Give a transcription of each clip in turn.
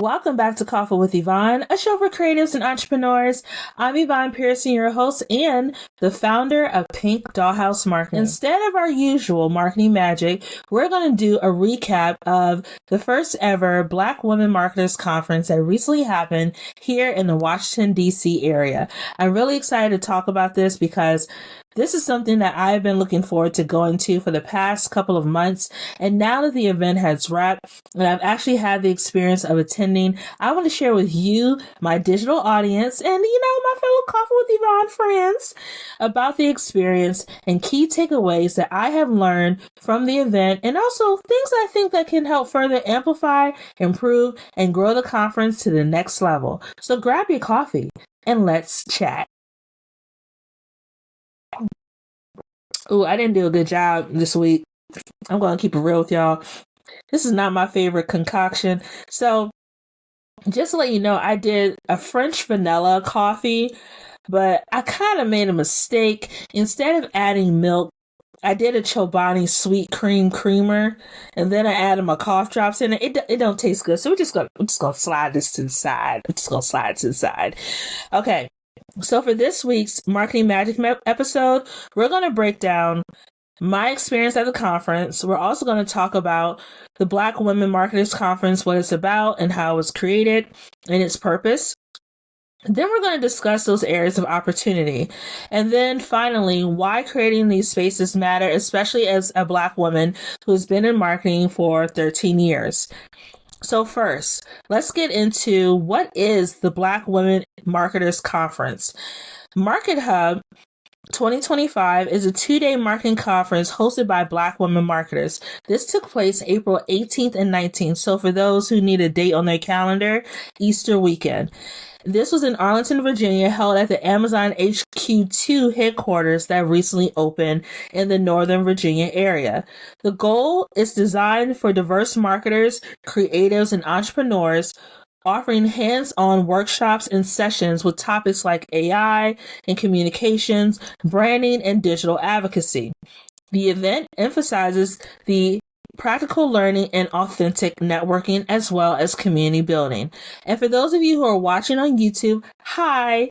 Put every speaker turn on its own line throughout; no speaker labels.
Welcome back to Coffee with Yvonne, a show for creatives and entrepreneurs. I'm Yvonne Pearson, your host and the founder of Pink Dollhouse Marketing. Instead of our usual marketing magic, we're going to do a recap of the first ever Black Women Marketers Conference that recently happened here in the Washington, D.C. area. I'm really excited to talk about this because this is something that I've been looking forward to going to for the past couple of months. And now that the event has wrapped and I've actually had the experience of attending, I want to share with you, my digital audience, and my fellow Coffee with Yvonne friends about the experience and key takeaways that I have learned from the event, and also things I think that can help further amplify, improve, and grow the conference to the next level. So grab your coffee and let's chat. Ooh, I didn't do a good job this week. I'm going to keep it real with y'all. This is not my favorite concoction. So just to let you know, I did a French vanilla coffee, but I kind of made a mistake. Instead of adding milk, I did a Chobani sweet cream creamer, and then I added my cough drops in it. It don't taste good, so we're just gonna slide this to the side. I'm just gonna slide it to the side. Okay. So for this week's Marketing Magic episode, we're going to break down my experience at the conference. We're also going to talk about the Black Women Marketers Conference, what it's about and how it was created and its purpose. Then we're going to discuss those areas of opportunity. And then finally, why creating these spaces matter, especially as a Black woman who's been in marketing for 13 years. So first, let's get into what is the Black Women Marketers Conference. Market Hub 2025 is a 2-day marketing conference hosted by Black women marketers. This took place April 18th and 19th. So for those who need a date on their calendar, Easter weekend. This was in Arlington, Virginia, held at the Amazon HQ2 headquarters that recently opened in the Northern Virginia area. The goal is designed for diverse marketers, creatives, and entrepreneurs, offering hands-on workshops and sessions with topics like AI and communications, branding, and digital advocacy. The event emphasizes the practical learning and authentic networking, as well as community building. And for those of you who are watching on YouTube, hi!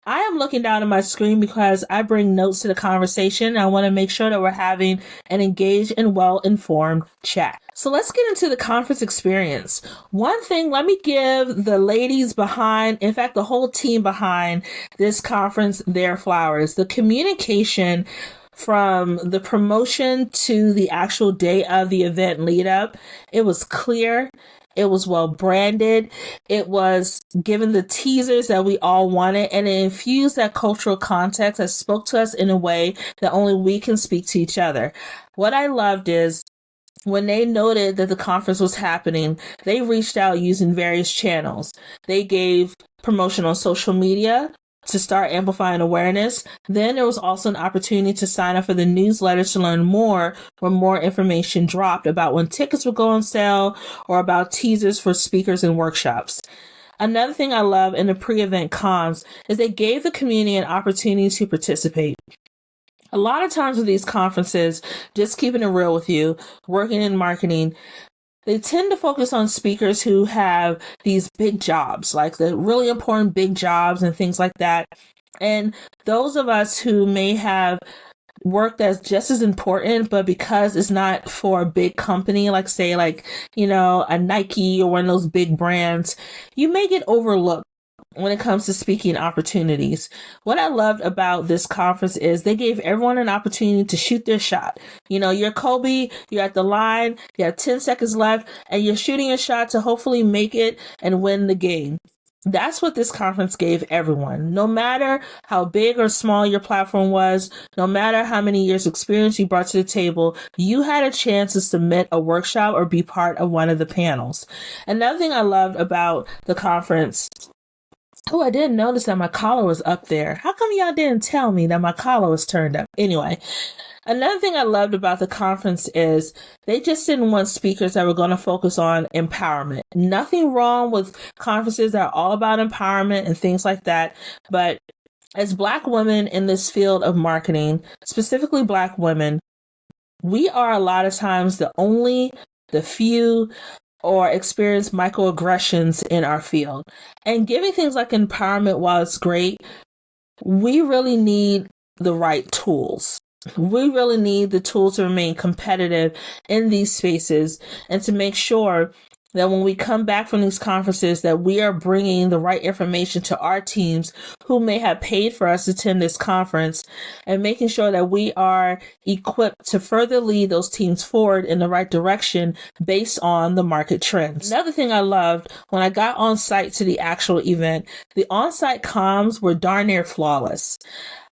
I am looking down at my screen because I bring notes to the conversation. I want to make sure that we're having an engaged and well-informed chat. So let's get into the conference experience. One thing, let me give the ladies behind, in fact, the whole team behind this conference, their flowers. The communication from the promotion to the actual day of the event lead up, it was clear. It was well branded. It was given the teasers that we all wanted, and it infused that cultural context that spoke to us in a way that only we can speak to each other. What I loved is when they noted that the conference was happening, they reached out using various channels. They gave promotion on social media to start amplifying awareness. Then there was also an opportunity to sign up for the newsletter to learn more when more information dropped about when tickets would go on sale or about teasers for speakers and workshops. Another thing I love in the pre-event comms is they gave the community an opportunity to participate. A lot of times with these conferences, just keeping it real with you, working in marketing, they tend to focus on speakers who have these big jobs, like the really important big jobs and things like that. And those of us who may have work that's just as important, but because it's not for a big company, like say a Nike or one of those big brands, you may get overlooked when it comes to speaking opportunities. What I loved about this conference is they gave everyone an opportunity to shoot their shot. You're Kobe, you're at the line, you have 10 seconds left, and you're shooting a shot to hopefully make it and win the game. That's what this conference gave everyone. No matter how big or small your platform was, no matter how many years experience you brought to the table, you had a chance to submit a workshop or be part of one of the panels. Another thing I loved about the conference, oh, I didn't notice that my collar was up there. How come y'all didn't tell me that my collar was turned up? Anyway, another thing I loved about the conference is they just didn't want speakers that were going to focus on empowerment. Nothing wrong with conferences that are all about empowerment and things like that. But as Black women in this field of marketing, specifically Black women, we are a lot of times the few or experience microaggressions in our field. And giving things like empowerment, while it's great, we really need the right tools. We really need the tools to remain competitive in these spaces and to make sure that when we come back from these conferences that we are bringing the right information to our teams who may have paid for us to attend this conference, and making sure that we are equipped to further lead those teams forward in the right direction based on the market trends. Another thing I loved when I got on site to the actual event, the on-site comms were darn near flawless.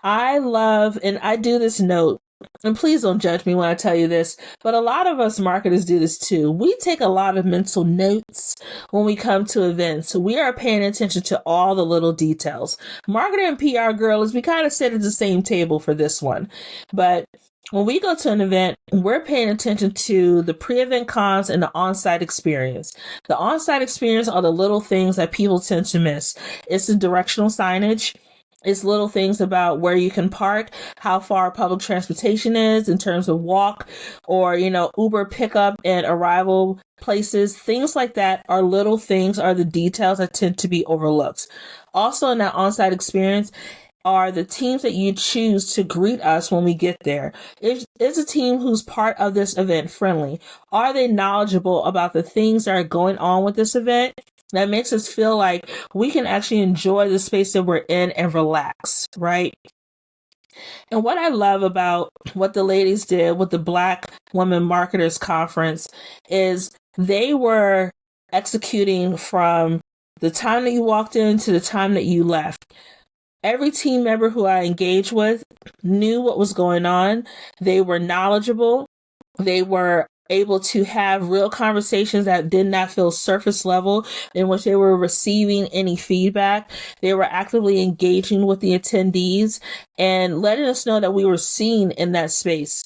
I love, and I do this note, and please don't judge me when I tell you this, but a lot of us marketers do this too. We take a lot of mental notes when we come to events. We are paying attention to all the little details. Marketer and PR girls, we kind of sit at the same table for this one. But when we go to an event, we're paying attention to the pre-event comms and the on-site experience. The on-site experience are the little things that people tend to miss. It's the directional signage. It's little things about where you can park, how far public transportation is in terms of walk or, Uber pickup and arrival places. Things like that are little things, are the details that tend to be overlooked. Also in that on-site experience are the teams that you choose to greet us when we get there. Is a team who's part of this event friendly? Are they knowledgeable about the things that are going on with this event? That makes us feel like we can actually enjoy the space that we're in and relax, right? And what I love about what the ladies did with the Black Women Marketers Conference is they were executing from the time that you walked in to the time that you left. Every team member who I engaged with knew what was going on. They were knowledgeable. They were able to have real conversations that did not feel surface level, in which they were receiving any feedback. They were actively engaging with the attendees and letting us know that we were seen in that space.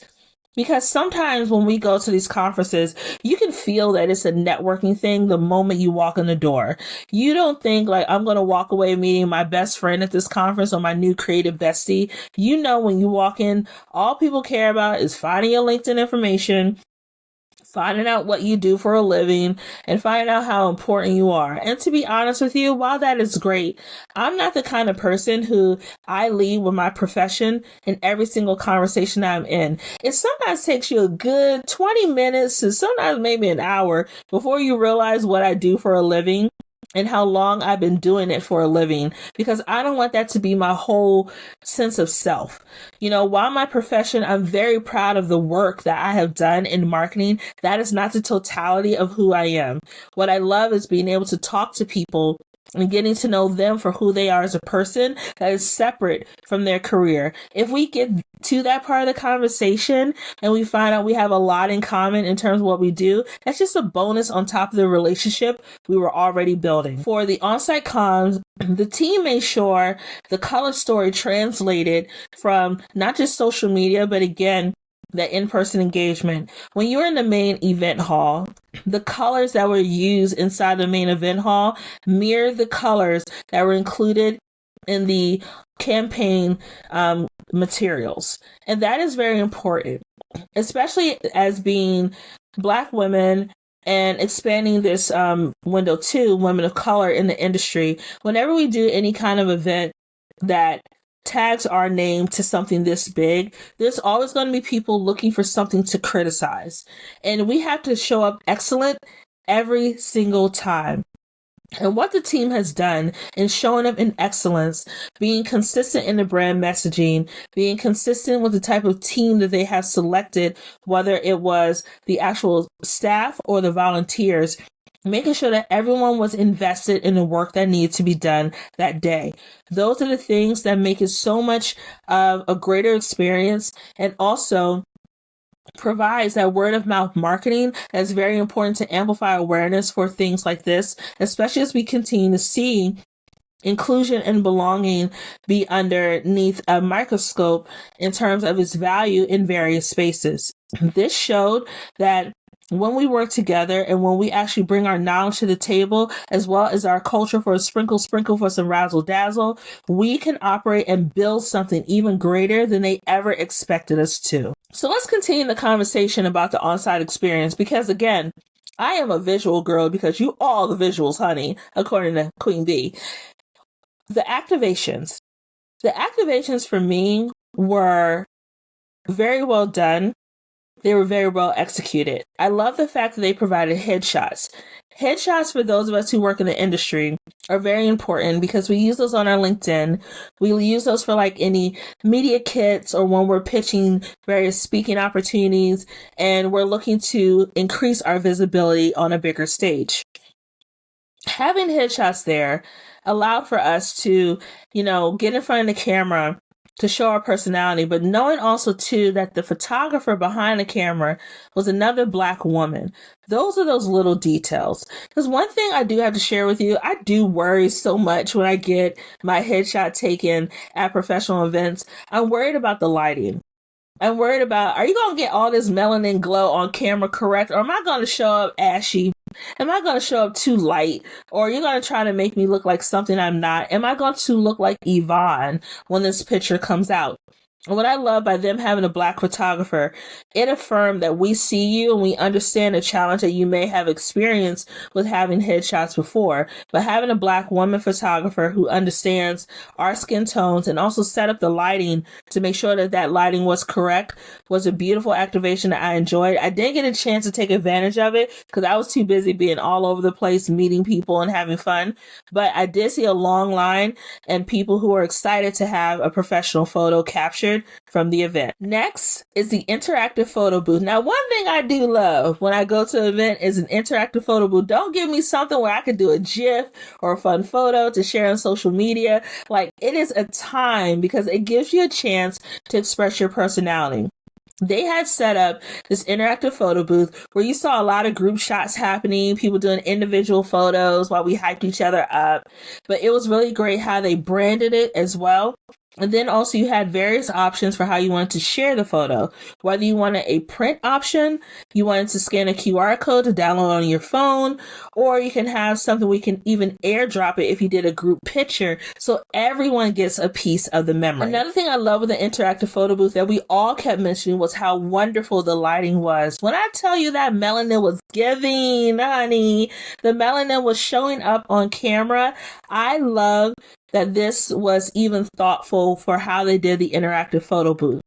Because sometimes when we go to these conferences, you can feel that it's a networking thing the moment you walk in the door. You don't think like, I'm going to walk away meeting my best friend at this conference or my new creative bestie. When you walk in, all people care about is finding your LinkedIn information, finding out what you do for a living, and finding out how important you are. And to be honest with you, while that is great, I'm not the kind of person who I lead with my profession in every single conversation I'm in. It sometimes takes you a good 20 minutes to sometimes maybe an hour before you realize what I do for a living and how long I've been doing it for a living, because I don't want that to be my whole sense of self. While my profession, I'm very proud of the work that I have done in marketing. That is not the totality of who I am. What I love is being able to talk to people and getting to know them for who they are as a person that is separate from their career. If we get to that part of the conversation and we find out we have a lot in common in terms of what we do, that's just a bonus on top of the relationship we were already building. For the on-site comms, the team made sure the color story translated from not just social media, but again, the in-person engagement. When you're in the main event hall, the colors that were used inside the main event hall mirror the colors that were included in the campaign materials. And that is very important, especially as being Black women and expanding this window to women of color in the industry. Whenever we do any kind of event that tags our name to something this big, there's always going to be people looking for something to criticize. And we have to show up excellent every single time. And what the team has done in showing up in excellence, being consistent in the brand messaging, being consistent with the type of team that they have selected, whether it was the actual staff or the volunteers, making sure that everyone was invested in the work that needed to be done that day. Those are the things that make it so much of a greater experience, and also provides that word of mouth marketing that's very important to amplify awareness for things like this, especially as we continue to see inclusion and belonging be underneath a microscope in terms of its value in various spaces. This showed that when we work together and when we actually bring our knowledge to the table, as well as our culture for a sprinkle for some razzle dazzle, we can operate and build something even greater than they ever expected us to. So let's continue the conversation about the on-site experience, because again, I am a visual girl because you all the visuals, honey, according to Queen Bee. The activations. The activations for me were very well done. They were very well executed. I love the fact that they provided headshots. Headshots, for those of us who work in the industry, are very important because we use those on our LinkedIn. We use those for like any media kits or when we're pitching various speaking opportunities and we're looking to increase our visibility on a bigger stage. Having headshots there allowed for us to, get in front of the camera to show our personality, but knowing also too that the photographer behind the camera was another Black woman. Those are those little details. Because one thing I do have to share with you, I do worry so much when I get my headshot taken at professional events. I'm worried about the lighting. I'm worried about, are you going to get all this melanin glow on camera correct? Or am I going to show up ashy? Am I going to show up too light? Or are you going to try to make me look like something I'm not? Am I going to look like Yvonne when this picture comes out? And what I love by them having a Black photographer, it affirmed that we see you and we understand the challenge that you may have experienced with having headshots before. But having a Black woman photographer who understands our skin tones and also set up the lighting to make sure that that lighting was correct was a beautiful activation that I enjoyed. I didn't get a chance to take advantage of it because I was too busy being all over the place, meeting people and having fun. But I did see a long line and people who are excited to have a professional photo captured from the event. Next is the interactive photo booth. Now, one thing I do love when I go to an event is an interactive photo booth. Don't give me something where I could do a GIF or a fun photo to share on social media. Like, it is a time because it gives you a chance to express your personality. They had set up this interactive photo booth where you saw a lot of group shots happening, people doing individual photos while we hyped each other up. But it was really great how they branded it as well. And then also you had various options for how you wanted to share the photo. Whether you wanted a print option, you wanted to scan a QR code to download on your phone, or you can have something we can even airdrop it if you did a group picture so everyone gets a piece of the memory. Another thing I love with the interactive photo booth that we all kept mentioning was how wonderful the lighting was. When I tell you that melanin was giving, honey, the melanin was showing up on camera. I love that this was even thoughtful for how they did the interactive photo booth.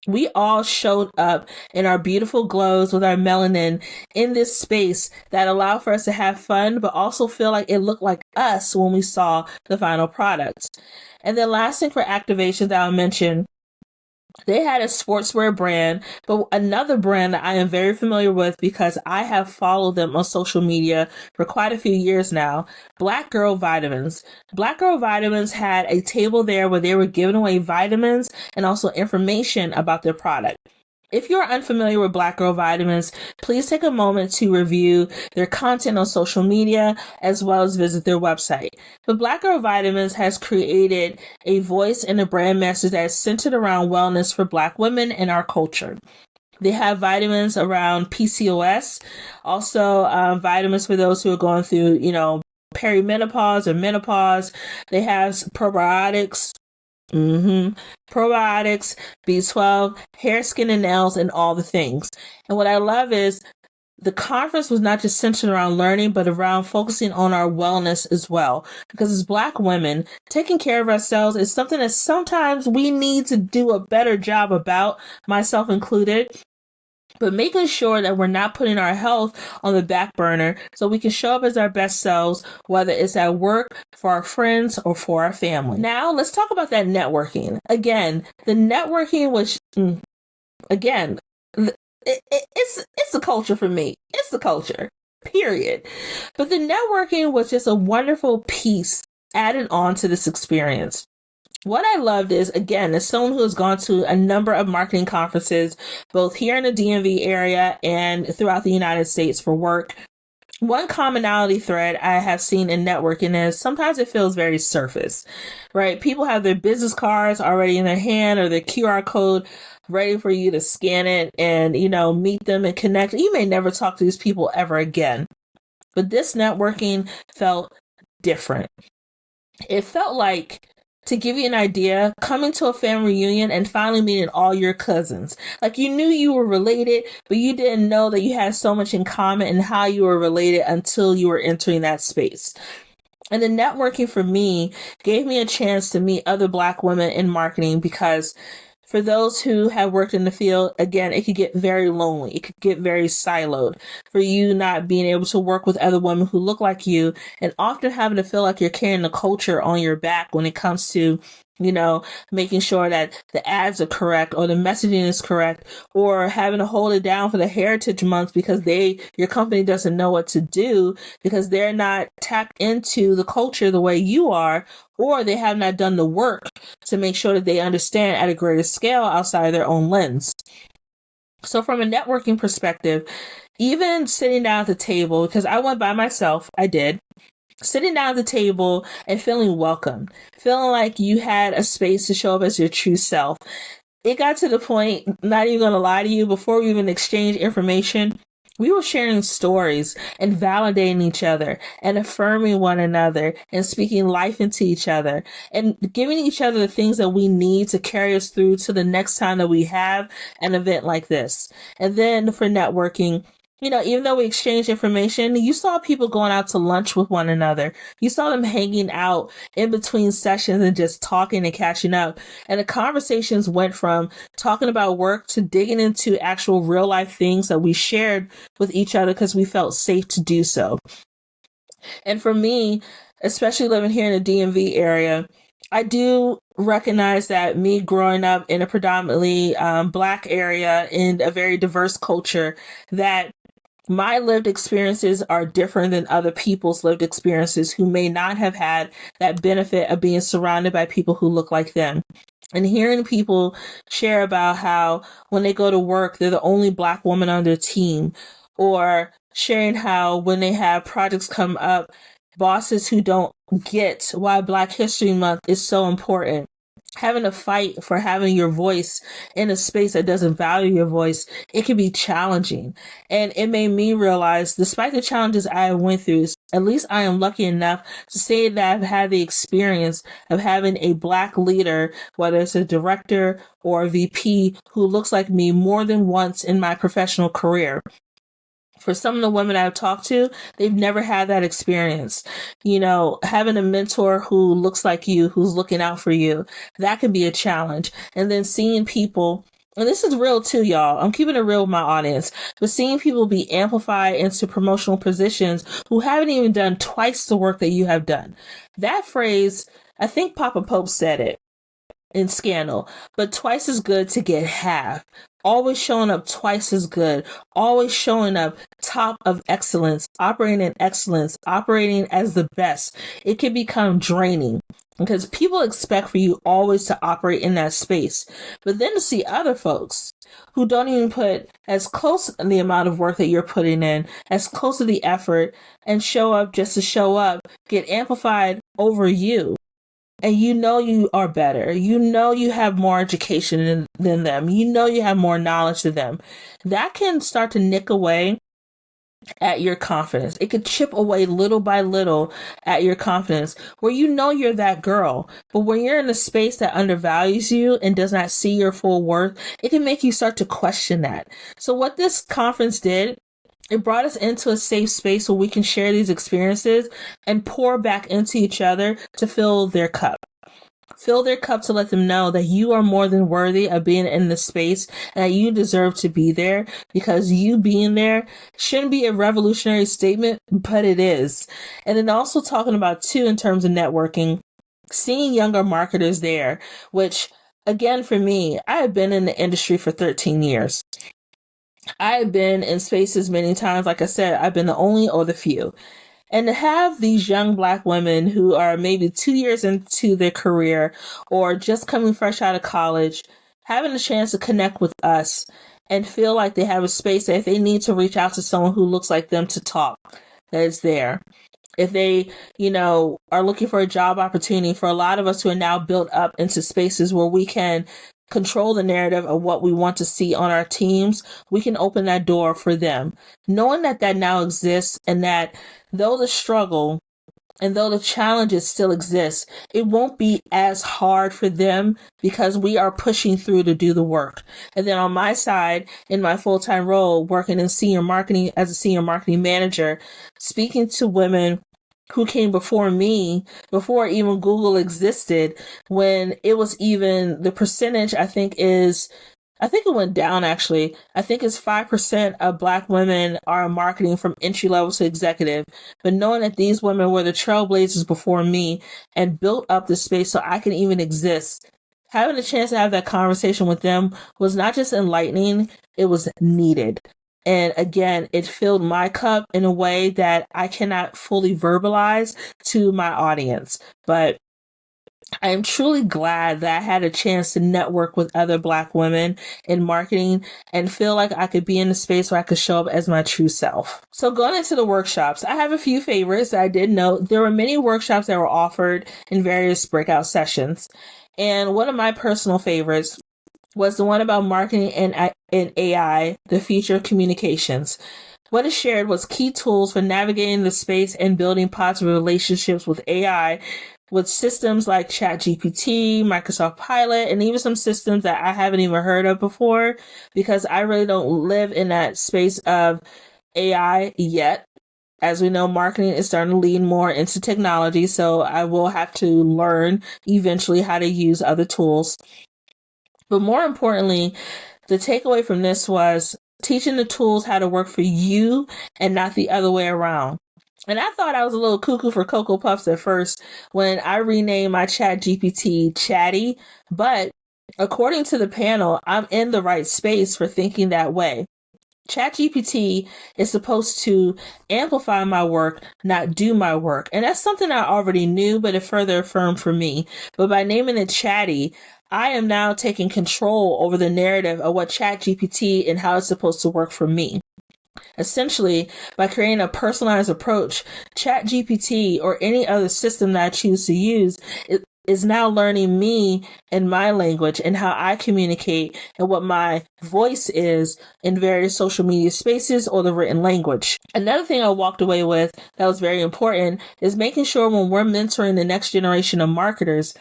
We all showed up in our beautiful glows with our melanin in this space that allowed for us to have fun, but also feel like it looked like us when we saw the final product. And then last thing for activation that I'll mention, they had a sportswear brand, but another brand that I am very familiar with because I have followed them on social media for quite a few years now, Black Girl Vitamins. Black Girl Vitamins had a table there where they were giving away vitamins and also information about their product. If you're unfamiliar with Black Girl Vitamins, please take a moment to review their content on social media as well as visit their website. But Black Girl Vitamins has created a voice and a brand message that is centered around wellness for Black women and our culture. They have vitamins around PCOS, also vitamins for those who are going through, perimenopause or menopause. They have probiotics. Probiotics, B12, hair, skin, and nails, and all the things. And what I love is the conference was not just centered around learning, but around focusing on our wellness as well. Because as Black women, taking care of ourselves is something that sometimes we need to do a better job about, myself included. But making sure that we're not putting our health on the back burner so we can show up as our best selves, whether it's at work, for our friends, or for our family. Now, let's talk about that networking. Again, the networking was, it's the culture for me. It's the culture, period. But the networking was just a wonderful piece added on to this experience. What I loved is, again, as someone who has gone to a number of marketing conferences, both here in the DMV area and throughout the United States for work, one commonality thread I have seen in networking is sometimes it feels very surface, right? People have their business cards already in their hand or their QR code ready for you to scan it and, meet them and connect. You may never talk to these people ever again. But this networking felt different. It felt like to give you an idea, coming to a family reunion and finally meeting all your cousins. Like, you knew you were related, but you didn't know that you had so much in common and how you were related until you were entering that space. And the networking for me gave me a chance to meet other Black women in marketing, because for those who have worked in the field, again, it could get very lonely. It could get very siloed for you not being able to work with other women who look like you, and often having to feel like you're carrying the culture on your back when it comes to, making sure that the ads are correct or the messaging is correct, or having to hold it down for the Heritage Month because your company doesn't know what to do because they're not tapped into the culture the way you are, or they have not done the work to make sure that they understand at a greater scale outside of their own lens. So from a networking perspective, even sitting down at the table, because I went by myself, I did, sitting down at the table and feeling welcome, feeling like you had a space to show up as your true self. It got to the point, not even going to lie to you, before we even exchanged information, we were sharing stories and validating each other and affirming one another and speaking life into each other and giving each other the things that we need to carry us through to the next time that we have an event like this. And then for networking, even though we exchanged information, you saw people going out to lunch with one another. You saw them hanging out in between sessions and just talking and catching up. And the conversations went from talking about work to digging into actual real life things that we shared with each other because we felt safe to do so. And for me, especially living here in the DMV area, I do recognize that me growing up in a predominantly Black area in a very diverse culture, that my lived experiences are different than other people's lived experiences who may not have had that benefit of being surrounded by people who look like them. And hearing people share about how when they go to work, they're the only Black woman on their team, or sharing how when they have projects come up, bosses who don't get why Black History Month is so important, having to fight for having your voice in a space that doesn't value your voice, it can be challenging. And it made me realize, despite the challenges I went through, at least I am lucky enough to say that I've had the experience of having a Black leader, whether it's a director or a VP, who looks like me more than once in my professional career. For some of the women I've talked to, they've never had that experience. Having a mentor who looks like you, who's looking out for you, that can be a challenge. And then seeing people, and this is real too, y'all, I'm keeping it real with my audience, but seeing people be amplified into promotional positions who haven't even done twice the work that you have done. That phrase, I think Papa Pope said it in Scandal, but twice as good to get half. Always showing up twice as good, always showing up top of excellence, operating in excellence, operating as the best. It can become draining because people expect for you always to operate in that space. But then to see other folks who don't even put as close the amount of work that you're putting in, as close to the effort, and show up just to show up, get amplified over you. And you are better. You have more education than them. You have more knowledge than them. That can start to nick away at your confidence. It could chip away little by little at your confidence, where you're that girl. But when you're in a space that undervalues you and does not see your full worth, it can make you start to question that. So what this conference did, it brought us into a safe space where we can share these experiences and pour back into each other to fill their cup. Fill their cup to let them know that you are more than worthy of being in this space and that you deserve to be there, because you being there shouldn't be a revolutionary statement, but it is. And then also talking about, too, in terms of networking, seeing younger marketers there, which, again, for me, I have been in the industry for 13 years. I've been in spaces many times. Like I said, I've been the only or the few. And to have these young Black women who are maybe 2 years into their career or just coming fresh out of college, having a chance to connect with us and feel like they have a space that if they need to reach out to someone who looks like them to talk, that is there. If they, are looking for a job opportunity, for a lot of us who are now built up into spaces where we can control the narrative of what we want to see on our teams, we can open that door for them. Knowing that now exists, and that though the struggle And though the challenges still exist, it won't be as hard for them because we are pushing through to do the work. And then on my side, in my full-time role, working in senior marketing as a senior marketing manager, speaking to women who came before me, before even Google existed, when it was even the percentage, I think it went down actually. I think it's 5% of Black women are in marketing from entry level to executive. But knowing that these women were the trailblazers before me and built up the space so I can even exist, having a chance to have that conversation with them was not just enlightening, it was needed. And again, it filled my cup in a way that I cannot fully verbalize to my audience. But I am truly glad that I had a chance to network with other Black women in marketing and feel like I could be in a space where I could show up as my true self. So going into the workshops, I have a few favorites that I did note. There were many workshops that were offered in various breakout sessions. And one of my personal favorites was the one about marketing and AI, the future of communications. What is shared was key tools for navigating the space and building positive relationships with AI with systems like ChatGPT, Microsoft Pilot, and even some systems that I haven't even heard of before because I really don't live in that space of AI yet. As we know, marketing is starting to lean more into technology, so I will have to learn eventually how to use other tools. But more importantly, the takeaway from this was teaching the tools how to work for you and not the other way around. And I thought I was a little cuckoo for Cocoa Puffs at first when I renamed my Chat GPT Chatty, but according to the panel, I'm in the right space for thinking that way. ChatGPT is supposed to amplify my work, not do my work. And that's something I already knew, but it further affirmed for me. But by naming it Chatty, I am now taking control over the narrative of what ChatGPT and how it's supposed to work for me. Essentially, by creating a personalized approach, ChatGPT or any other system that I choose to use is now learning me and my language and how I communicate and what my voice is in various social media spaces or the written language. Another thing I walked away with that was very important is making sure when we're mentoring the next generation of marketers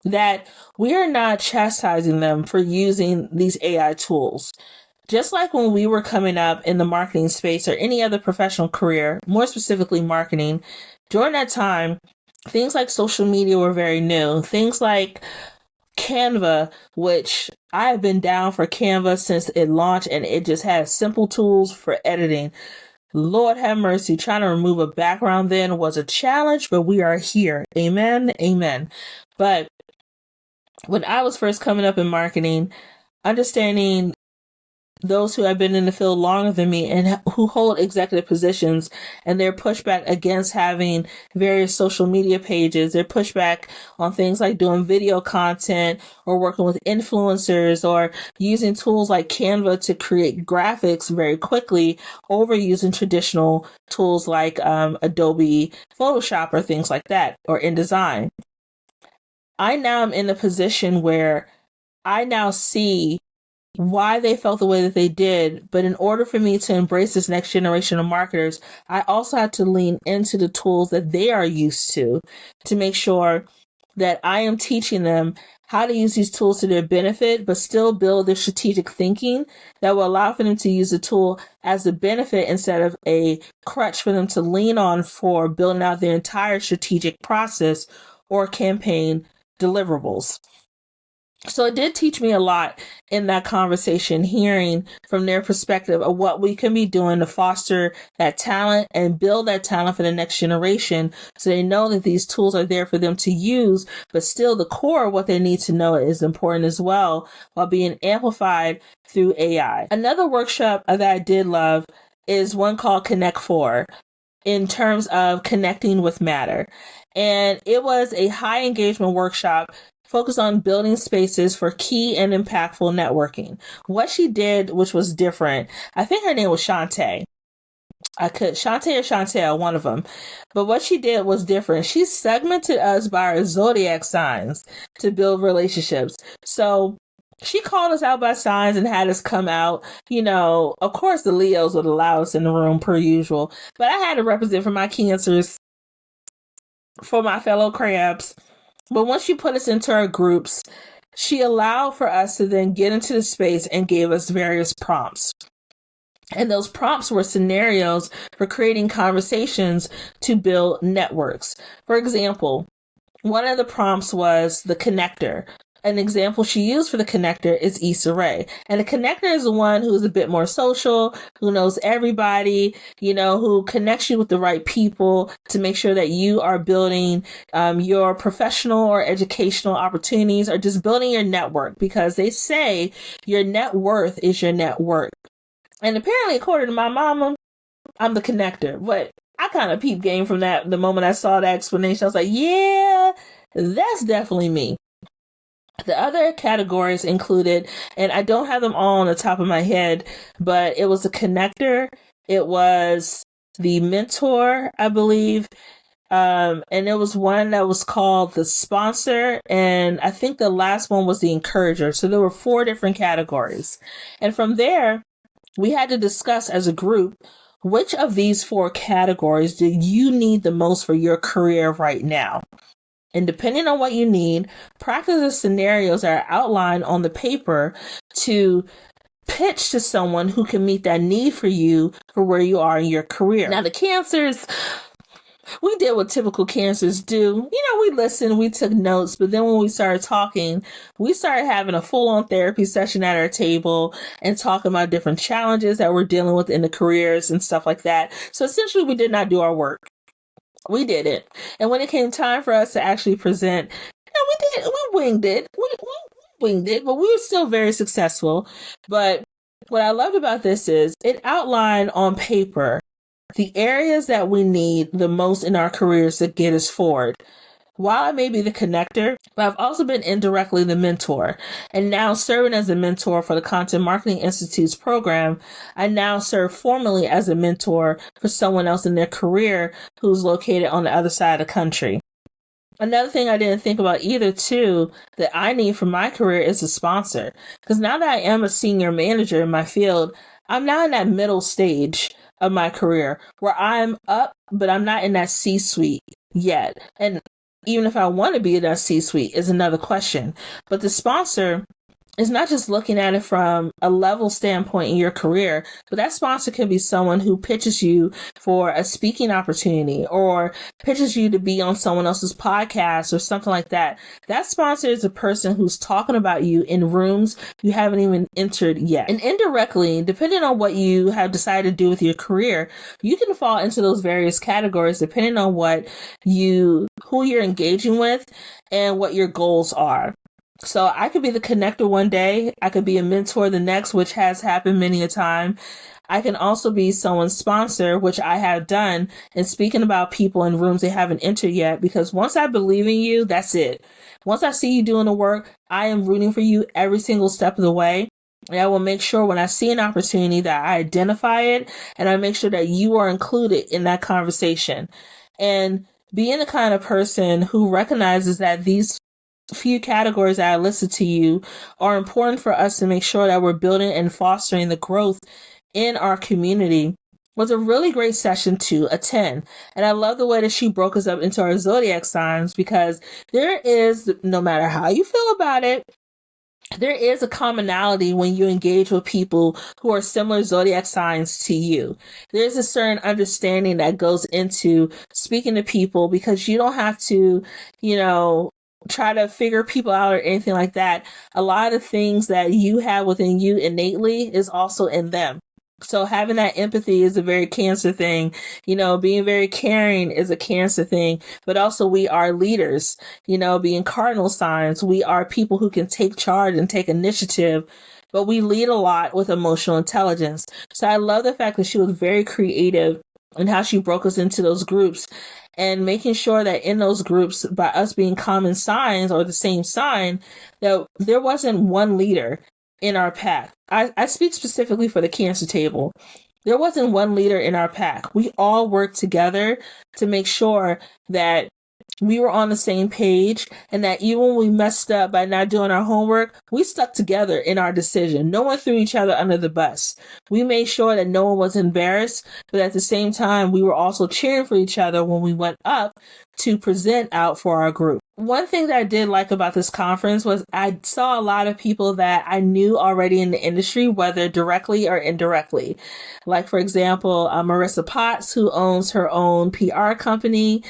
that we are not chastising them for using these AI tools. Just like when we were coming up in the marketing space or any other professional career, more specifically marketing, during that time, things like social media were very new. Things like Canva, which I have been down for Canva since it launched, and it just has simple tools for editing. Lord have mercy, trying to remove a background then was a challenge, but we are here. Amen. Amen. But when I was first coming up in marketing, understanding those who have been in the field longer than me and who hold executive positions and their pushback against having various social media pages, their pushback on things like doing video content or working with influencers or using tools like Canva to create graphics very quickly over using traditional tools like Adobe Photoshop or things like that or InDesign. I now am in a position where I now see why they felt the way that they did. But in order for me to embrace this next generation of marketers, I also had to lean into the tools that they are used to make sure that I am teaching them how to use these tools to their benefit, but still build their strategic thinking that will allow for them to use the tool as a benefit instead of a crutch for them to lean on for building out their entire strategic process or campaign deliverables. So it did teach me a lot in that conversation, hearing from their perspective of what we can be doing to foster that talent and build that talent for the next generation so they know that these tools are there for them to use, but still the core of what they need to know is important as well while being amplified through AI. Another workshop that I did love is one called Connect 4 in terms of connecting with matter. And it was a high engagement workshop focused on building spaces for key and impactful networking. What she did, which was different, I think her name was Shantae. Shantae or Chantel, one of them. But what she did was different. She segmented us by our zodiac signs to build relationships. So she called us out by signs and had us come out. You know, of course, the Leos were the loudest in the room per usual, but I had to represent for my Cancers. for my fellow crabs. But once she put us into our groups, she allowed for us to then get into the space and gave us various prompts. And those prompts were scenarios for creating conversations to build networks. For example, one of the prompts was the connector. An example she used for the connector is Issa Rae. And the connector is the one who's a bit more social, who knows everybody, who connects you with the right people to make sure that you are building your professional or educational opportunities or just building your network, because they say your net worth is your net worth. And apparently, according to my mama, I'm the connector. But I kind of peeped game from that the moment I saw that explanation. I was like, yeah, that's definitely me. The other categories included, and I don't have them all on the top of my head, but it was the connector, it was the mentor, I believe, and there was one that was called the sponsor, and I think the last one was the encourager. So there were 4 different categories. And from there, we had to discuss as a group, which of these 4 categories do you need the most for your career right now? And depending on what you need, practice the scenarios that are outlined on the paper to pitch to someone who can meet that need for you for where you are in your career. Now, the cancers, we did what typical cancers do. We listened, we took notes, but then when we started talking, we started having a full-on therapy session at our table and talking about different challenges that we're dealing with in the careers and stuff like that. So essentially, we did not do our work. We did it. And when it came time for us to actually present, we winged it. We winged it, but we were still very successful. But what I loved about this is it outlined on paper the areas that we need the most in our careers to get us forward. While I may be the connector, but I've also been indirectly the mentor. And now serving as a mentor for the Content Marketing Institute's program, I now serve formally as a mentor for someone else in their career who's located on the other side of the country. Another thing I didn't think about either, too, that I need for my career is a sponsor. Because now that I am a senior manager in my field, I'm now in that middle stage of my career where I'm up, but I'm not in that C-suite yet. And even if I want to be in that C-suite is another question. But the sponsor is not just looking at it from a level standpoint in your career, but that sponsor can be someone who pitches you for a speaking opportunity or pitches you to be on someone else's podcast or something like that. That sponsor is a person who's talking about you in rooms you haven't even entered yet. And indirectly, depending on what you have decided to do with your career, you can fall into those various categories depending on who you're engaging with and what your goals are. So I could be the connector one day. I could be a mentor the next, which has happened many a time. I can also be someone's sponsor, which I have done, and speaking about people in rooms they haven't entered yet, because once I believe in you, that's it. Once I see you doing the work, I am rooting for you every single step of the way. And I will make sure when I see an opportunity that I identify it and I make sure that you are included in that conversation. And being the kind of person who recognizes that these few categories that I listed to you are important for us to make sure that we're building and fostering the growth in our community was a really great session to attend. And I love the way that she broke us up into our zodiac signs, because there is, no matter how you feel about it, there is a commonality when you engage with people who are similar zodiac signs to you. There's a certain understanding that goes into speaking to people, because you don't have to, try to figure people out or anything like that. A lot of things that you have within you innately is also in them. So having that empathy is a very Cancer thing. Being very caring is a Cancer thing. But also we are leaders. Being cardinal signs, we are people who can take charge and take initiative. But we lead a lot with emotional intelligence. So I love the fact that she was very creative in how she broke us into those groups, and making sure that in those groups, by us being common signs or the same sign, that there wasn't one leader in our pack. I speak specifically for the Cancer table. There wasn't one leader in our pack. We all worked together to make sure that we were on the same page, and that even when we messed up by not doing our homework, we stuck together in our decision. No one threw each other under the bus. We made sure that no one was embarrassed, but at the same time, we were also cheering for each other when we went up to present out for our group. One thing that I did like about this conference was I saw a lot of people that I knew already in the industry, whether directly or indirectly. Like, for example, Marissa Potts, who owns her own PR company,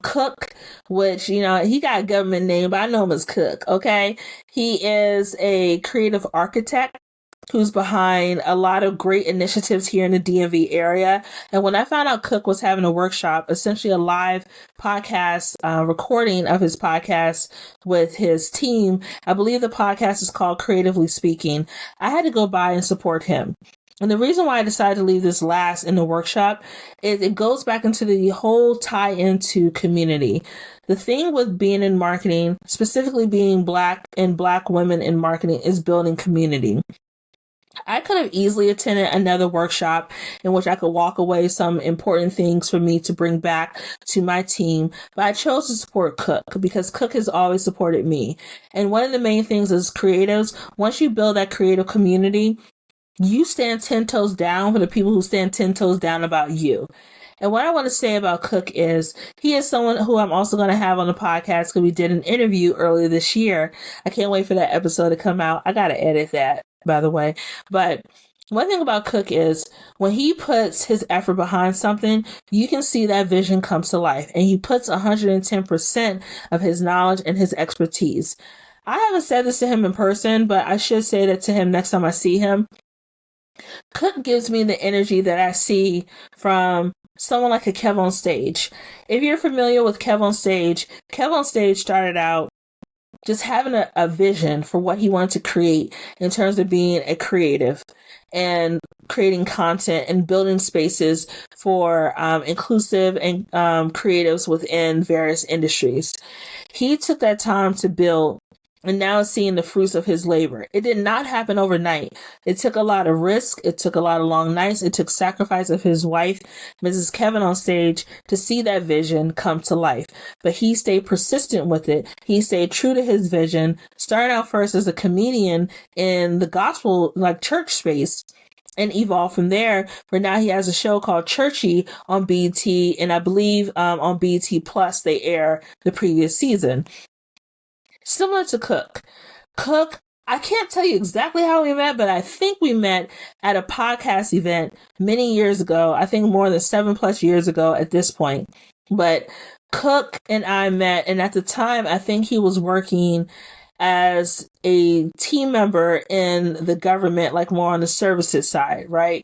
Cook, which, he got a government name, but I know him as Cook, okay? He is a creative architect who's behind a lot of great initiatives here in the DMV area. And when I found out Cook was having a workshop, essentially a live podcast recording of his podcast with his team, I believe the podcast is called Creatively Speaking, I had to go by and support him. And the reason why I decided to leave this last in the workshop is it goes back into the whole tie into community. The thing with being in marketing, specifically being Black and Black women in marketing, is building community. I could have easily attended another workshop in which I could walk away some important things for me to bring back to my team, but I chose to support Cook because Cook has always supported me. And one of the main things is creatives, once you build that creative community, you stand 10 toes down for the people who stand 10 toes down about you. And what I want to say about Cook is he is someone who I'm also going to have on the podcast because we did an interview earlier this year. I can't wait for that episode to come out. I got to edit that, by the way. But one thing about Cook is when he puts his effort behind something, you can see that vision comes to life. And he puts 110% of his knowledge and his expertise. I haven't said this to him in person, but I should say that to him next time I see him. Cook gives me the energy that I see from someone like a Kev on Stage. If you're familiar with Kev on Stage started out just having a vision for what he wanted to create in terms of being a creative and creating content and building spaces for inclusive and creatives within various industries. He took that time to build, and now is seeing the fruits of his labor. It did not happen overnight. It took a lot of risk. It took a lot of long nights. It took sacrifice of his wife, Mrs. Kevin on Stage, to see that vision come to life. But he stayed persistent with it. He stayed true to his vision, started out first as a comedian in the gospel, like church space, and evolved from there, where now he has a show called Churchy on BET, and I believe on BET Plus they air the previous season. Similar to Cook. I can't tell you exactly how we met, but I think we met at a podcast event many years ago. I think more than 7+ years ago at this point. But Cook and I met, and at the time, I think he was working as a team member in the government, like more on the services side, right?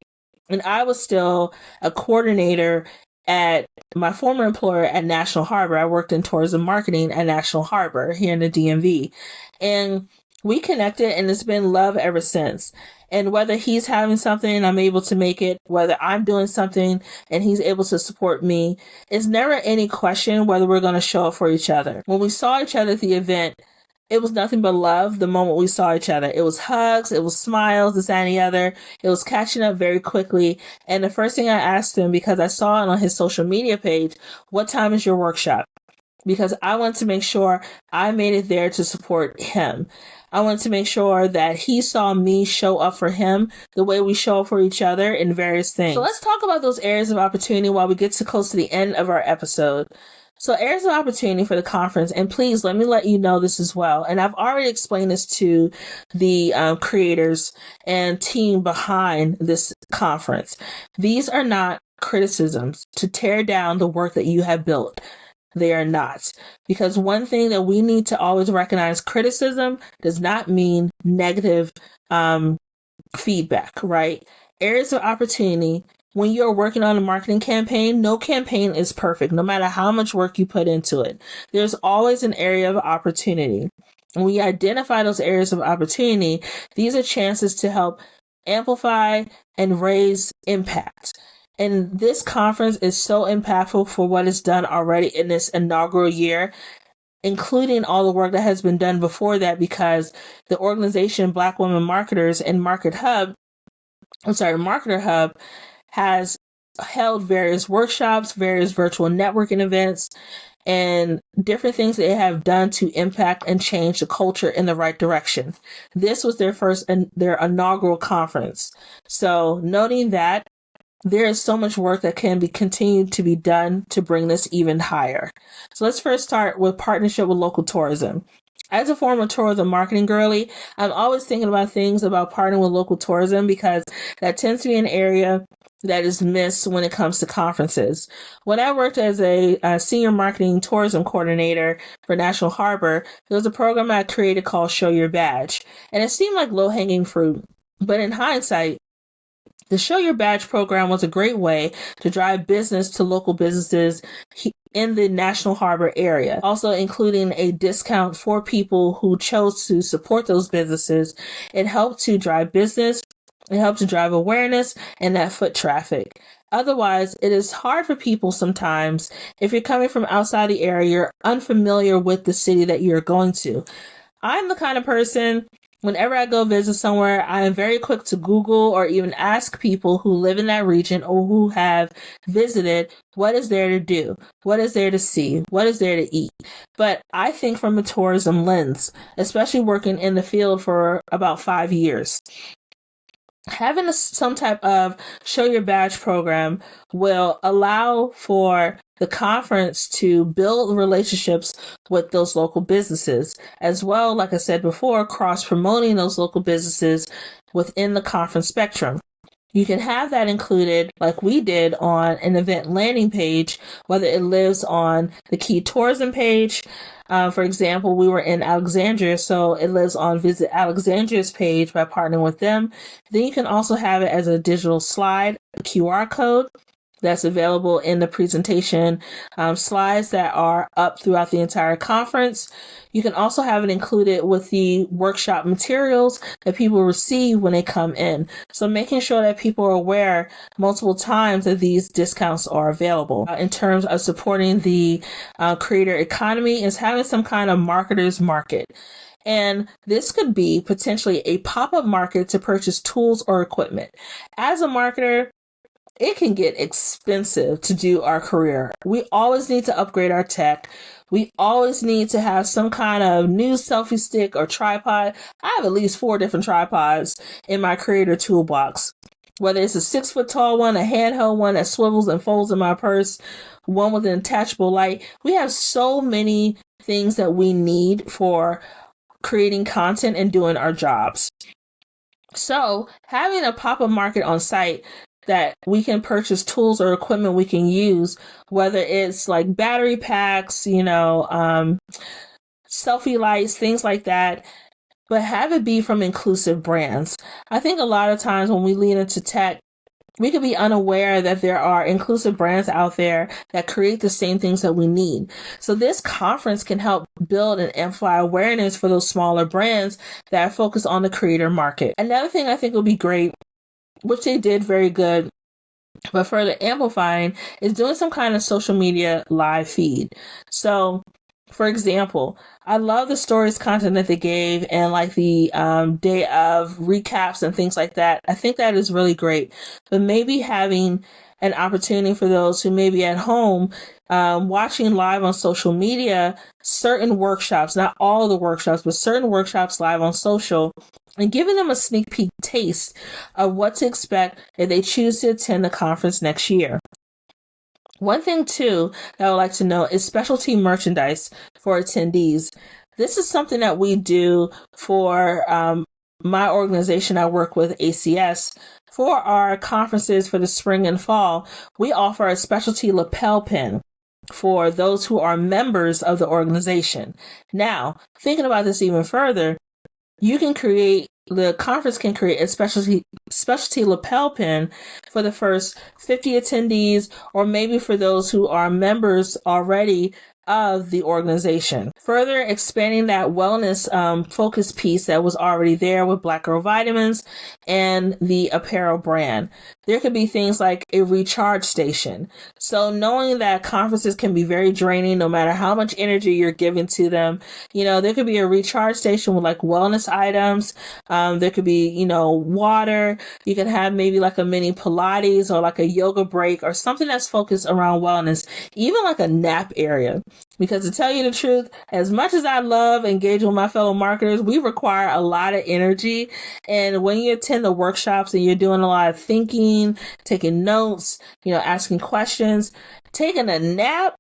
And I was still a coordinator at my former employer at National Harbor. I worked in tourism marketing at National Harbor here in the DMV. And we connected, and it's been love ever since. And whether he's having something and I'm able to make it, whether I'm doing something and he's able to support me, it's never any question whether we're going to show up for each other. When we saw each other at the event, it was nothing but love the moment we saw each other. It was hugs, it was smiles, this and the other. It was catching up very quickly. And the first thing I asked him, because I saw it on his social media page, what time is your workshop? Because I wanted to make sure I made it there to support him. I wanted to make sure that he saw me show up for him the way we show up for each other in various things. So let's talk about those areas of opportunity while we get to close to the end of our episode. So areas of opportunity for the conference, and please let me let you know this as well. And I've already explained this to the creators and team behind this conference. These are not criticisms to tear down the work that you have built. They are not. Because one thing that we need to always recognize, criticism does not mean negative feedback, right? Areas of opportunity. When you're working on a marketing campaign, no campaign is perfect, no matter how much work you put into it. There's always an area of opportunity. When we identify those areas of opportunity, these are chances to help amplify and raise impact. And this conference is so impactful for what is done already in this inaugural year, including all the work that has been done before that, because the organization Black Women Marketers and Marketer Hub has held various workshops, various virtual networking events, and different things they have done to impact and change the culture in the right direction. This was their inaugural conference. So noting that, there is so much work that can be continued to be done to bring this even higher. So let's first start with partnership with local tourism. As a former tourism marketing girly, I'm always thinking about things about partnering with local tourism because that tends to be an area that is missed when it comes to conferences. When I worked as a senior marketing tourism coordinator for National Harbor, there was a program I created called Show Your Badge, and it seemed like low-hanging fruit. But in hindsight, the Show Your Badge program was a great way to drive business to local businesses in the National Harbor area, also including a discount for people who chose to support those businesses. It helped to drive business, it helped to drive awareness and that foot traffic. Otherwise, it is hard for people sometimes if you're coming from outside the area, you're unfamiliar with the city that you're going to. I'm the kind of person, whenever I go visit somewhere, I am very quick to Google or even ask people who live in that region or who have visited what is there to do, what is there to see, what is there to eat. But I think from a tourism lens, especially working in the field for about 5 years. Having some type of Show Your Badge program will allow for the conference to build relationships with those local businesses, as well, like I said before, cross-promoting those local businesses within the conference spectrum. You can have that included, like we did, on an event landing page, whether it lives on the key tourism page. For example, we were in Alexandria, so it lives on Visit Alexandria's page by partnering with them. Then you can also have it as a digital slide, a QR code that's available in the presentation slides that are up throughout the entire conference. You can also have it included with the workshop materials that people receive when they come in. So making sure that people are aware multiple times that these discounts are available. In terms of supporting the creator economy is having some kind of marketer's market. And this could be potentially a pop-up market to purchase tools or equipment. As a marketer, it can get expensive to do our career. We always need to upgrade our tech. We always need to have some kind of new selfie stick or tripod. I have at least 4 different tripods in my creator toolbox. Whether it's a 6-foot tall one, a handheld one that swivels and folds in my purse, one with an attachable light. We have so many things that we need for creating content and doing our jobs. So having a pop-up market on site that we can purchase tools or equipment we can use, whether it's like battery packs, selfie lights, things like that, but have it be from inclusive brands. I think a lot of times when we lean into tech, we could be unaware that there are inclusive brands out there that create the same things that we need. So this conference can help build and amplify awareness for those smaller brands that focus on the creator market. Another thing I think would be great, which they did very good, but further amplifying, is doing some kind of social media live feed. So, for example, I love the stories content that they gave and like the day of recaps and things like that. I think that is really great. But maybe having an opportunity for those who may be at home watching live on social media, certain workshops, not all of the workshops, but certain workshops live on social, and giving them a sneak peek taste of what to expect if they choose to attend the conference next year. One thing, too, that I would like to know is specialty merchandise for attendees. This is something that we do for my organization. I work with ACS. For our conferences for the spring and fall, we offer a specialty lapel pin for those who are members of the organization. Now, thinking about this even further, the conference can create a specialty lapel pin for the first 50 attendees, or maybe for those who are members already of the organization. Further expanding that wellness focus piece that was already there with Black Girl Vitamins and the apparel brand. There could be things like a recharge station. So knowing that conferences can be very draining no matter how much energy you're giving to them, there could be a recharge station with like wellness items. There could be, water. You can have maybe like a mini Pilates or like a yoga break or something that's focused around wellness, even like a nap area. Because to tell you the truth, as much as I love engaging with my fellow marketers, we require a lot of energy. And when you attend the workshops and you're doing a lot of thinking, taking notes, asking questions, taking a nap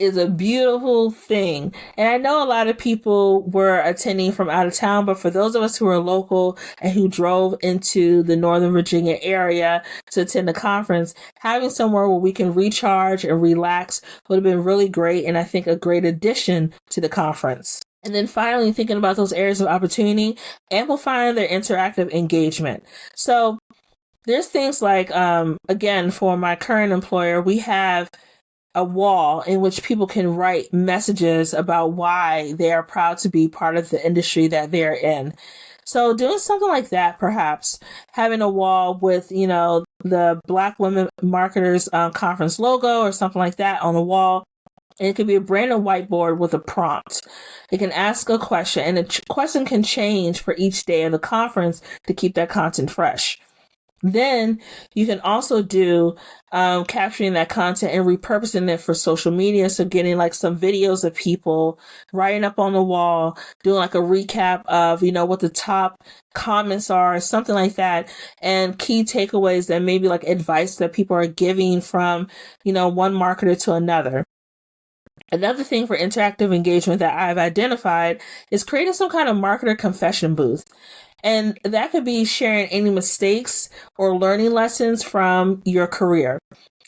is a beautiful thing. And I know a lot of people were attending from out of town, but for those of us who are local and who drove into the Northern Virginia area to attend the conference, having somewhere where we can recharge and relax would have been really great, and I think a great addition to the conference. And then finally, thinking about those areas of opportunity, amplifying their interactive engagement. So there's things like, again, for my current employer, we have a wall in which people can write messages about why they are proud to be part of the industry that they're in. So doing something like that, perhaps having a wall with, the Black Women Marketers Conference logo or something like that on the wall. And it could be a brand new whiteboard with a prompt. It can ask a question, and the question can change for each day of the conference to keep that content fresh. Then you can also do capturing that content and repurposing it for social media. So getting like some videos of people writing up on the wall, doing like a recap of, what the top comments are, something like that, and key takeaways that maybe like advice that people are giving from, one marketer to another. Another thing for interactive engagement that I've identified is creating some kind of marketer confession booth. And that could be sharing any mistakes or learning lessons from your career.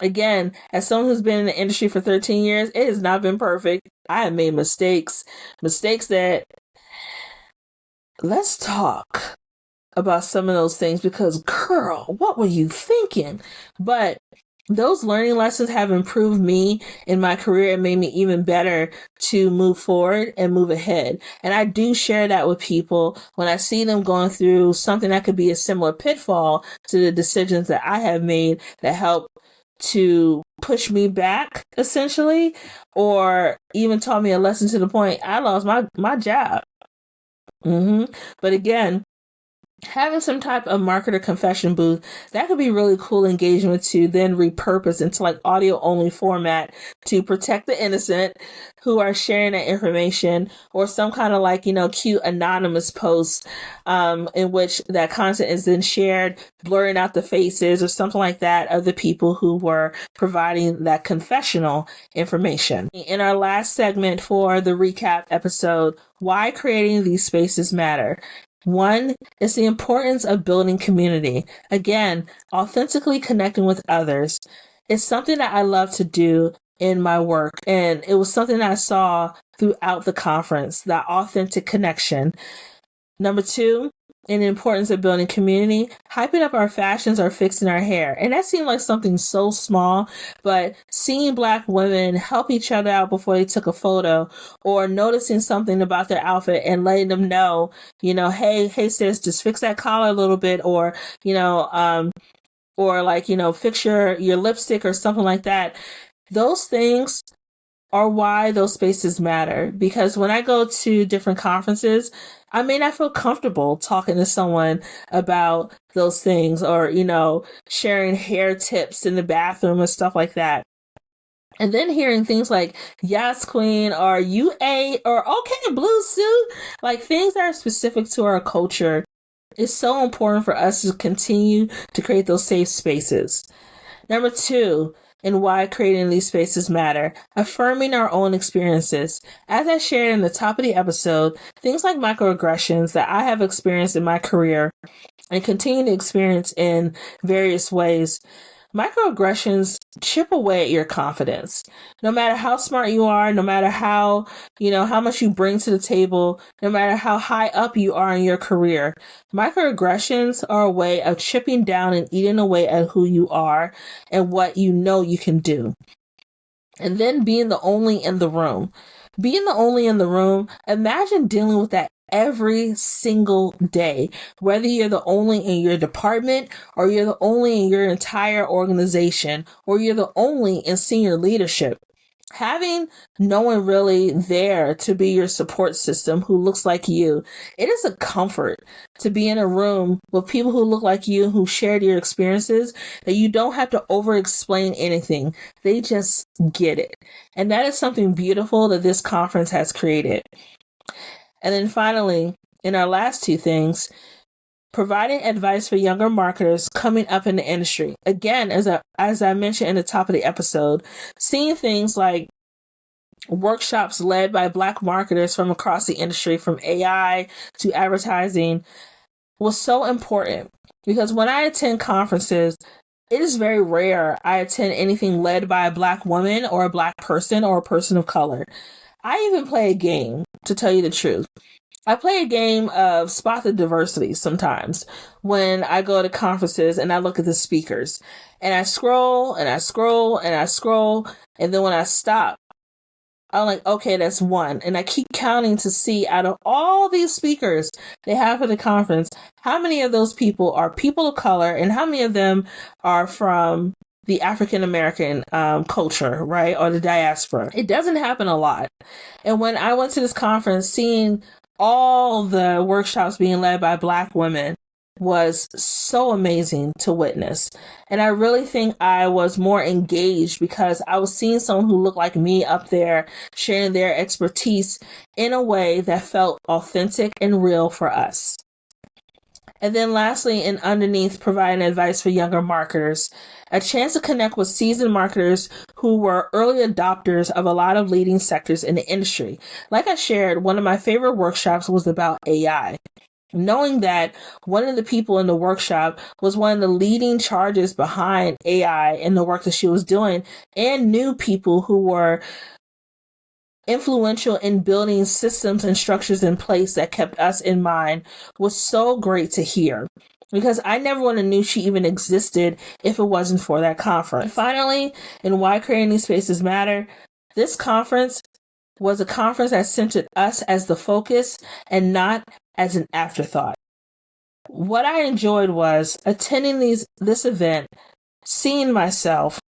Again, as someone who's been in the industry for 13 years, it has not been perfect. I have made mistakes that, let's talk about some of those things, because girl, what were you thinking? But those learning lessons have improved me in my career and made me even better to move forward and move ahead. And I do share that with people when I see them going through something that could be a similar pitfall to the decisions that I have made that help to push me back, essentially, or even taught me a lesson to the point I lost my job. But again, having some type of marketer confession booth, that could be really cool engagement to then repurpose into like audio only format to protect the innocent who are sharing that information, or some kind of like, cute anonymous post in which that content is then shared, blurring out the faces or something like that of the people who were providing that confessional information. In our last segment for the recap episode, why creating these spaces matter. One is the importance of building community. Again, authentically connecting with others. It's something that I love to do in my work, and it was something that I saw throughout the conference, that authentic connection. Number two, in the importance of building community, hyping up our fashions or fixing our hair. And that seemed like something so small, but seeing Black women help each other out before they took a photo, or noticing something about their outfit and letting them know, hey sis, just fix that collar a little bit, or, fix your lipstick or something like that. Those things are why those spaces matter. Because when I go to different conferences, I may not feel comfortable talking to someone about those things, or, sharing hair tips in the bathroom and stuff like that. And then hearing things like, yes, queen, or you ate, or okay, blue suit, like things that are specific to our culture, is so important for us to continue to create those safe spaces. Number two, and why creating these spaces matter, affirming our own experiences. As I shared in the top of the episode, things like microaggressions that I have experienced in my career and continue to experience in various ways. Microaggressions chip away at your confidence. No matter how smart you are, no matter how, how much you bring to the table, no matter how high up you are in your career, microaggressions are a way of chipping down and eating away at who you are and what you can do. And then being the only in the room. Being the only in the room, imagine dealing with that every single day, whether you're the only in your department, or you're the only in your entire organization, or you're the only in senior leadership. Having no one really there to be your support system who looks like you, it is a comfort to be in a room with people who look like you, who shared your experiences, that you don't have to over explain anything. They just get it. And that is something beautiful that this conference has created. And then finally, in our last two things, providing advice for younger marketers coming up in the industry. Again, as I mentioned in the top of the episode, seeing things like workshops led by Black marketers from across the industry, from AI to advertising, was so important. Because when I attend conferences, it is very rare I attend anything led by a Black woman or a Black person or a person of color. I even play a game, to tell you the truth. I play a game of spot the diversity sometimes when I go to conferences and I look at the speakers. And I scroll and I scroll and I scroll. And then when I stop, I'm like, okay, that's one. And I keep counting to see, out of all these speakers they have at the conference, how many of those people are people of color and how many of them are from the African American culture, right? Or the diaspora. It doesn't happen a lot. And when I went to this conference, seeing all the workshops being led by Black women was so amazing to witness. And I really think I was more engaged because I was seeing someone who looked like me up there sharing their expertise in a way that felt authentic and real for us. And then lastly, and underneath, providing advice for younger marketers, a chance to connect with seasoned marketers who were early adopters of a lot of leading sectors in the industry. Like I shared, one of my favorite workshops was about AI. Knowing that one of the people in the workshop was one of the leading charges behind AI and the work that she was doing, and knew people who were influential in building systems and structures in place that kept us in mind, was so great to hear. Because I never would have knew she even existed if it wasn't for that conference. And finally, in why creating these spaces matter, this conference was a conference that centered us as the focus and not as an afterthought. What I enjoyed was attending this event, seeing myself,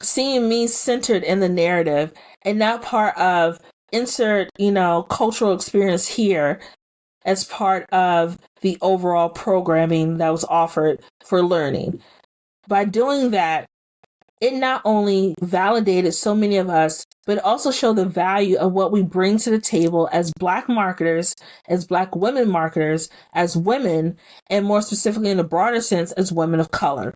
seeing me centered in the narrative and not part of insert, cultural experience here as part of the overall programming that was offered for learning. By doing that, it not only validated so many of us, but it also showed the value of what we bring to the table as Black marketers, as Black women marketers, as women, and more specifically in a broader sense, as women of color.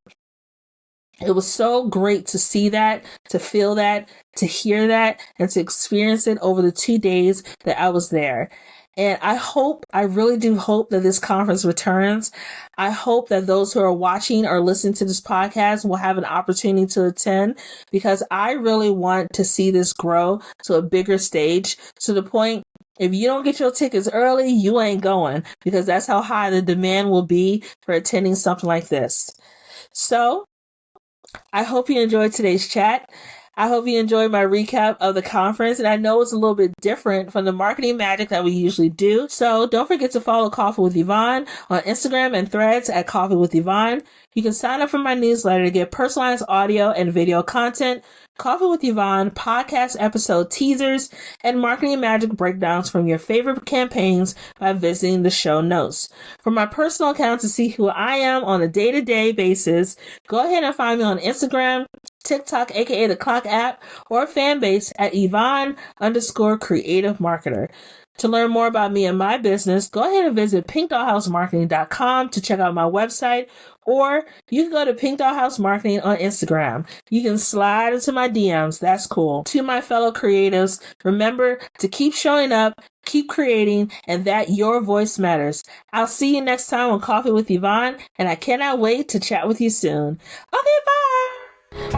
It was so great to see that, to feel that, to hear that, and to experience it over the 2 days that I was there. And I really do hope that this conference returns. I hope that those who are watching or listening to this podcast will have an opportunity to attend, because I really want to see this grow to a bigger stage, to the point, if you don't get your tickets early, you ain't going, because that's how high the demand will be for attending something like this. So, I hope you enjoyed today's chat. I hope you enjoyed my recap of the conference, and I know it's a little bit different from the marketing magic that we usually do. So don't forget to follow Coffee with Yvonne on Instagram and Threads at Coffee with Yvonne. You can sign up for my newsletter to get personalized audio and video content, Coffee with Yvonne podcast episode teasers, and marketing magic breakdowns from your favorite campaigns by visiting the show notes. For my personal account to see who I am on a day-to-day basis, go ahead and find me on Instagram, TikTok, aka the Clock app, or fan base at Yvonne_creative marketer. To learn more about me and my business, go ahead and visit pinkdollhousemarketing.com to check out my website, or you can go to Pink Dollhouse Marketing on Instagram. You can slide into my DMs. That's cool. To my fellow creatives, remember to keep showing up, keep creating, and that your voice matters. I'll see you next time on Coffee with Yvonne, and I cannot wait to chat with you soon. Okay, bye!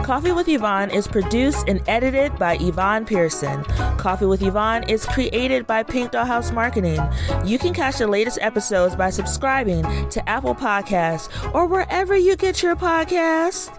Coffee with Yvonne is produced and edited by Yvonne Pearson. Coffee with Yvonne is created by Pink Dollhouse Marketing. You can catch the latest episodes by subscribing to Apple Podcasts or wherever you get your podcasts.